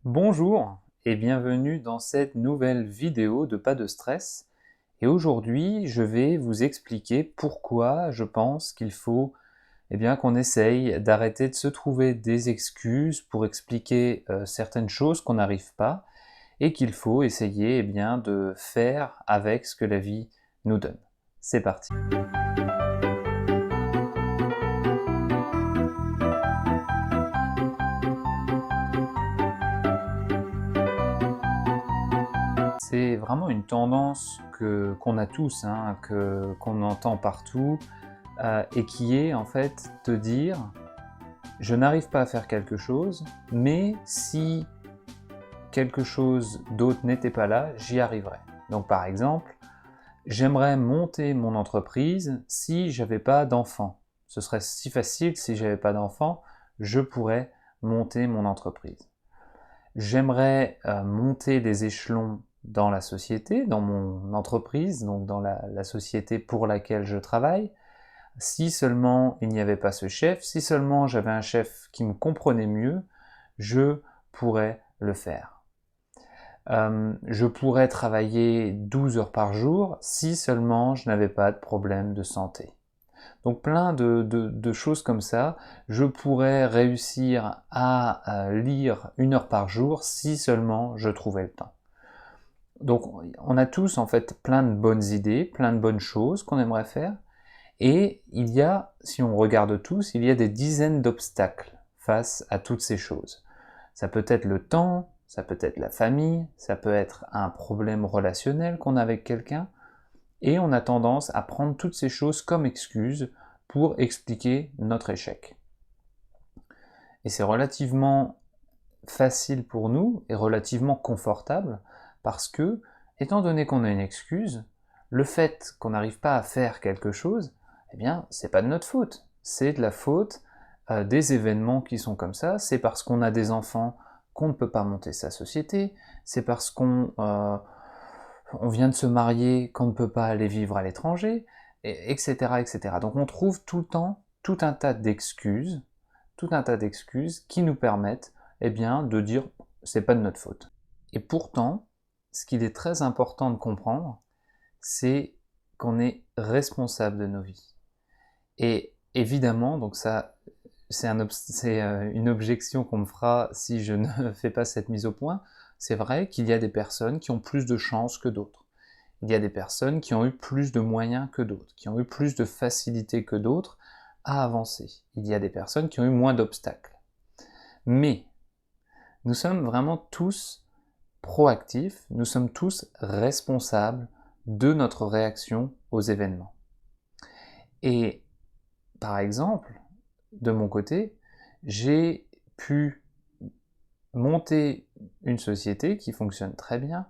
Bonjour et bienvenue dans cette nouvelle vidéo de Pas de stress. Et aujourd'hui, je vais vous expliquer pourquoi je pense qu'il faut qu'on essaye d'arrêter de se trouver des excuses pour expliquer certaines choses qu'on n'arrive pas et qu'il faut essayer de faire avec ce que la vie nous donne. C'est parti. C'est vraiment une tendance qu'on a tous, qu'on entend partout, et qui est en fait de dire je n'arrive pas à faire quelque chose, mais si quelque chose d'autre n'était pas là, j'y arriverais. Donc par exemple, j'aimerais monter mon entreprise si j'avais pas d'enfants. Ce serait si facile si j'avais pas d'enfants, je pourrais monter mon entreprise. J'aimerais monter des échelons dans la société, dans mon entreprise, donc dans la société pour laquelle je travaille. Si seulement il n'y avait pas ce chef, si seulement j'avais un chef qui me comprenait mieux, je pourrais le faire. Je pourrais travailler 12 heures par jour si seulement je n'avais pas de problème de santé. Donc plein de choses comme ça. Je pourrais réussir à lire 1 heure par jour si seulement je trouvais le temps. Donc on a tous en fait plein de bonnes idées, plein de bonnes choses qu'on aimerait faire. Et il y a, si on regarde tous, il y a des dizaines d'obstacles face à toutes ces choses. Ça peut être le temps, ça peut être la famille, ça peut être un problème relationnel qu'on a avec quelqu'un, et on a tendance à prendre toutes ces choses comme excuses pour expliquer notre échec. Et c'est relativement facile pour nous et relativement confortable parce que, étant donné qu'on a une excuse, le fait qu'on n'arrive pas à faire quelque chose, c'est pas de notre faute. C'est de la faute des événements qui sont comme ça. C'est parce qu'on a des enfants qu'on ne peut pas monter sa société. C'est parce qu'on vient de se marier qu'on ne peut pas aller vivre à l'étranger, etc., etc. Donc on trouve tout le temps tout un tas d'excuses qui nous permettent de dire c'est pas de notre faute. Et pourtant, ce qu'il est très important de comprendre, c'est qu'on est responsable de nos vies. Et évidemment, donc ça, c'est une objection qu'on me fera si je ne fais pas cette mise au point. C'est vrai qu'il y a des personnes qui ont plus de chance que d'autres. Il y a des personnes qui ont eu plus de moyens que d'autres, qui ont eu plus de facilité que d'autres à avancer. Il y a des personnes qui ont eu moins d'obstacles. Mais nous sommes vraiment tous proactifs, nous sommes tous responsables de notre réaction aux événements. Et par exemple, de mon côté, j'ai pu monter une société qui fonctionne très bien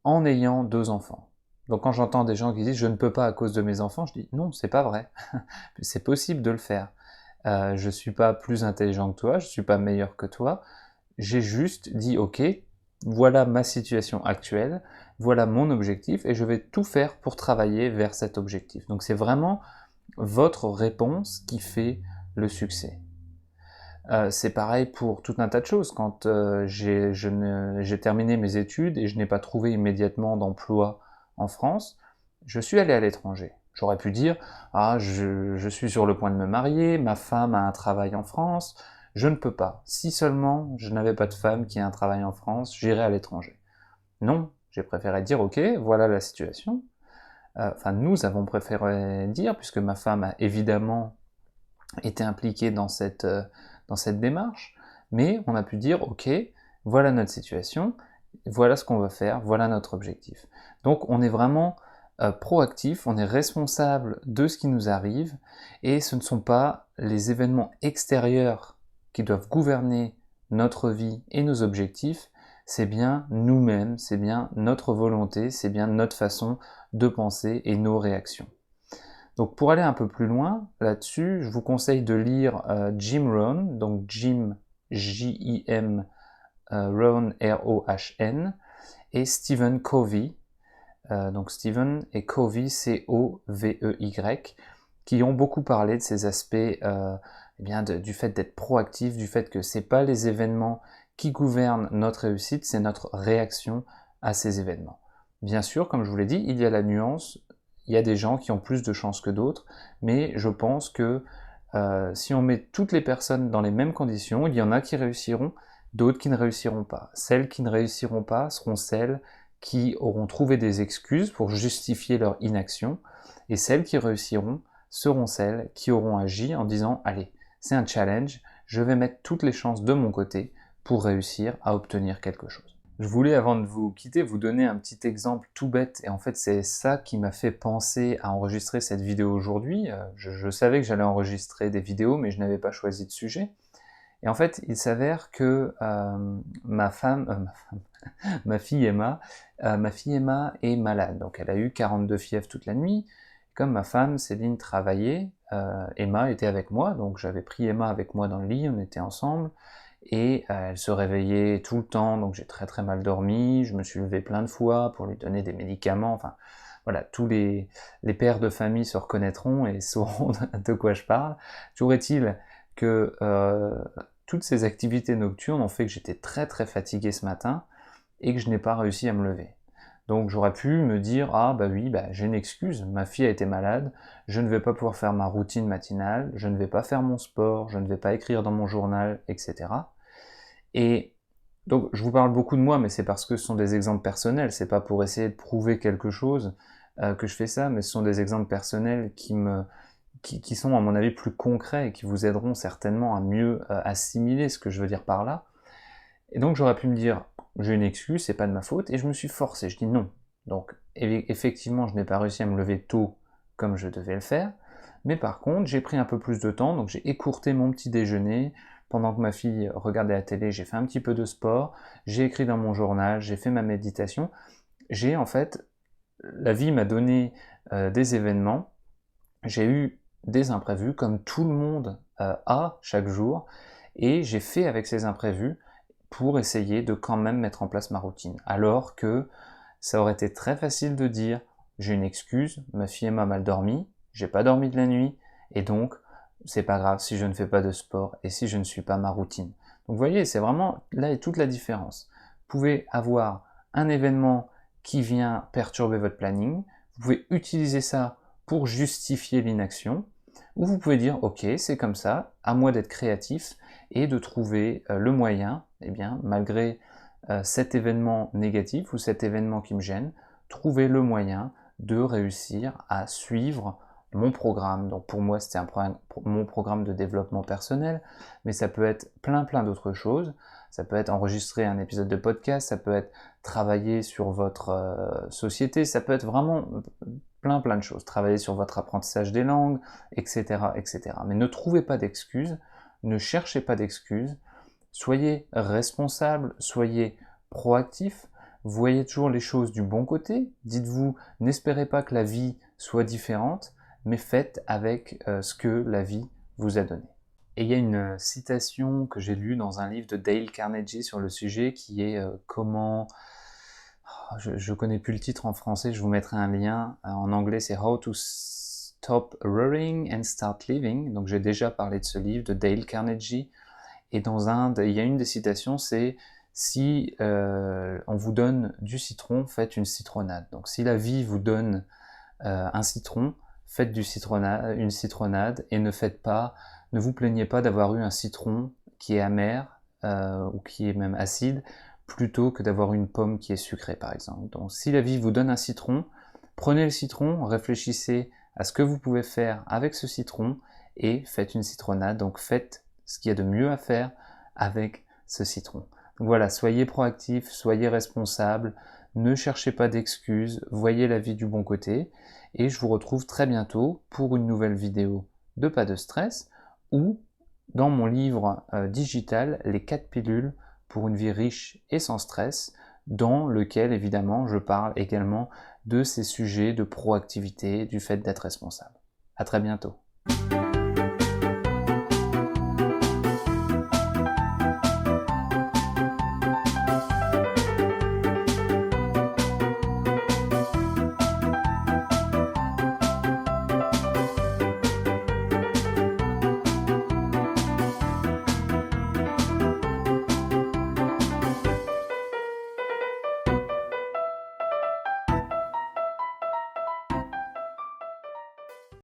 en ayant 2 enfants. Donc quand j'entends des gens qui disent je ne peux pas à cause de mes enfants, je dis non, c'est pas vrai. C'est possible de le faire. Je suis pas plus intelligent que toi, je suis pas meilleur que toi. J'ai juste dit ok, voilà ma situation actuelle, voilà mon objectif et je vais tout faire pour travailler vers cet objectif. Donc c'est vraiment votre réponse qui fait le succès. C'est pareil pour tout un tas de choses. Quand j'ai terminé mes études et je n'ai pas trouvé immédiatement d'emploi en France, je suis allé à l'étranger. J'aurais pu dire ah je suis sur le point de me marier, ma femme a un travail en France, je ne peux pas. Si seulement je n'avais pas de femme qui a un travail en France, j'irais à l'étranger. Non, j'ai préféré dire ok, voilà la situation. Nous avons préféré dire, puisque ma femme a évidemment été impliquée dans cette démarche, mais on a pu dire ok, voilà notre situation, voilà ce qu'on veut faire, voilà notre objectif. Donc on est vraiment proactif, on est responsable de ce qui nous arrive, et ce ne sont pas les événements extérieurs qui doivent gouverner notre vie et nos objectifs, c'est bien nous-mêmes, c'est bien notre volonté, c'est bien notre façon de penser et nos réactions. Donc pour aller un peu plus loin là-dessus, je vous conseille de lire Jim Rohn, donc Jim, J-I-M, Rohn, R-O-H-N, et Stephen Covey, donc Stephen et Covey, C-O-V-E-Y, qui ont beaucoup parlé de ces aspects du fait d'être proactif, du fait que c'est pas les événements qui gouverne notre réussite, c'est notre réaction à ces événements. Bien sûr, comme je vous l'ai dit, il y a la nuance, il y a des gens qui ont plus de chances que d'autres, mais je pense que si on met toutes les personnes dans les mêmes conditions, il y en a qui réussiront, d'autres qui ne réussiront pas. Celles qui ne réussiront pas seront celles qui auront trouvé des excuses pour justifier leur inaction, et celles qui réussiront seront celles qui auront agi en disant « Allez, c'est un challenge, je vais mettre toutes les chances de mon côté pour réussir à obtenir quelque chose ». Je voulais, avant de vous quitter, vous donner un petit exemple tout bête, et en fait c'est ça qui m'a fait penser à enregistrer cette vidéo aujourd'hui. Je savais que j'allais enregistrer des vidéos, mais je n'avais pas choisi de sujet. Et en fait, il s'avère que ma fille Emma est malade. Donc elle a eu 42 fièvres toute la nuit. Comme ma femme Céline travaillait, Emma était avec moi, donc j'avais pris Emma avec moi dans le lit, on était ensemble. Et elle se réveillait tout le temps, donc j'ai très mal dormi, je me suis levé plein de fois pour lui donner des médicaments, enfin voilà, tous les pères de famille se reconnaîtront et sauront de quoi je parle. Toujours est-il que toutes ces activités nocturnes ont fait que j'étais très fatigué ce matin et que je n'ai pas réussi à me lever. Donc j'aurais pu me dire « Ah bah oui, j'ai une excuse, ma fille a été malade, je ne vais pas pouvoir faire ma routine matinale, je ne vais pas faire mon sport, je ne vais pas écrire dans mon journal, etc. » Et donc je vous parle beaucoup de moi, mais c'est parce que ce sont des exemples personnels, c'est pas pour essayer de prouver quelque chose que je fais ça, mais ce sont des exemples personnels qui sont à mon avis plus concrets et qui vous aideront certainement à mieux assimiler ce que je veux dire par là. Et donc j'aurais pu me dire j'ai une excuse, c'est pas de ma faute, et je me suis forcé, je dis non. Donc effectivement je n'ai pas réussi à me lever tôt comme je devais le faire, mais par contre j'ai pris un peu plus de temps, donc j'ai écourté mon petit déjeuner, pendant que ma fille regardait la télé, j'ai fait un petit peu de sport, j'ai écrit dans mon journal, j'ai fait ma méditation, en fait, la vie m'a donné des événements, j'ai eu des imprévus comme tout le monde a chaque jour, et j'ai fait avec ces imprévus pour essayer de quand même mettre en place ma routine. Alors que ça aurait été très facile de dire j'ai une excuse, ma fille m'a mal dormi, j'ai pas dormi de la nuit, et donc c'est pas grave si je ne fais pas de sport et si je ne suis pas ma routine. Donc vous voyez, c'est vraiment là est toute la différence. Vous pouvez avoir un événement qui vient perturber votre planning, vous pouvez utiliser ça pour justifier l'inaction, ou vous pouvez dire ok, c'est comme ça, à moi d'être créatif et de trouver le moyen, eh bien, malgré cet événement négatif ou cet événement qui me gêne, trouver le moyen de réussir à suivre mon programme. Donc pour moi, c'était mon programme de développement personnel, mais ça peut être plein d'autres choses. Ça peut être enregistrer un épisode de podcast, ça peut être travailler sur votre société, ça peut être vraiment plein de choses. Travailler sur votre apprentissage des langues, etc., etc. Mais ne trouvez pas d'excuses, ne cherchez pas d'excuses, soyez responsable, soyez proactif, voyez toujours les choses du bon côté, dites-vous, n'espérez pas que la vie soit différente, mais faites avec ce que la vie vous a donné. Et il y a une citation que j'ai lue dans un livre de Dale Carnegie sur le sujet qui est comment... Je connais plus le titre en français, je vous mettrai un lien. En anglais, c'est How to Stop Worrying and Start Living. Donc j'ai déjà parlé de ce livre de Dale Carnegie. Et il y a une des citations, c'est si on vous donne du citron, faites une citronnade. Donc si la vie vous donne un citron, faites une citronnade et ne vous plaignez pas d'avoir eu un citron qui est amer ou qui est même acide, plutôt que d'avoir une pomme qui est sucrée par exemple. Donc si la vie vous donne un citron, prenez le citron, réfléchissez à ce que vous pouvez faire avec ce citron et faites une citronnade. Donc faites ce qu'il y a de mieux à faire avec ce citron. Donc voilà, soyez proactifs, soyez responsables, ne cherchez pas d'excuses, voyez la vie du bon côté, et je vous retrouve très bientôt pour une nouvelle vidéo de Pas de stress, ou dans mon livre digital, les 4 pilules pour une vie riche et sans stress, dans lequel évidemment je parle également de ces sujets de proactivité, du fait d'être responsable. À très bientôt.